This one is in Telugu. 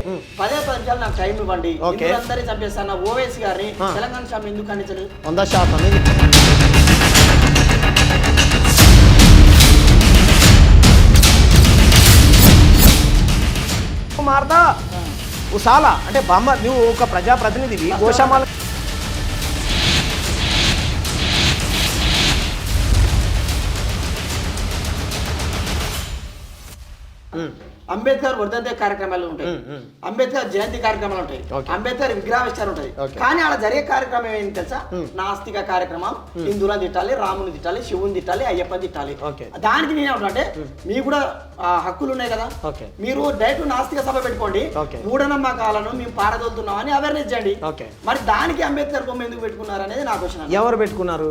10 నిమిషాలు నాకు టైం ఇవ్వండి, అందరినీ చంపేస్తాను ఓవైసీ గారిని తెలంగాణ సభ ఎందుకు ఖండించలేదు? 100% మారదా ఉసాలా అంటే బామ్మ నువ్వు ఒక ప్రజాప్రతినిధివి గోశామాల అంబేద్కర్ వర్ధంతి కార్యక్రమాలు ఉంటాయి, అంబేద్కర్ జయంతి కార్యక్రమాలు ఉంటాయి, అంబేద్కర్ విగ్రహావిష్కరణ ఉంటాయి. కానీ అలా జరిగే కార్యక్రమం ఏంటి తెలుసా? నాస్తిక కార్యక్రమం. హిందువులను తిట్టాలి, రాముని తిట్టాలి, శివుని తిట్టాలి, అయ్యప్పని తిట్టాలి. దానికి నేనేమంటే మీకు కూడా హక్కులు ఉన్నాయి కదా, మీరు డైరెక్ట్ నాస్తిక సభ పెట్టుకోండి, మూఢనమ్మకాలను మేము పారదోలుతున్నాం అని అవేర్నెస్ చేయండి. మరి దానికి అంబేద్కర్ బొమ్మ ఎందుకు పెట్టుకున్నారు అనేది నా క్వశ్చన్. ఎవరు పెట్టుకున్నారు?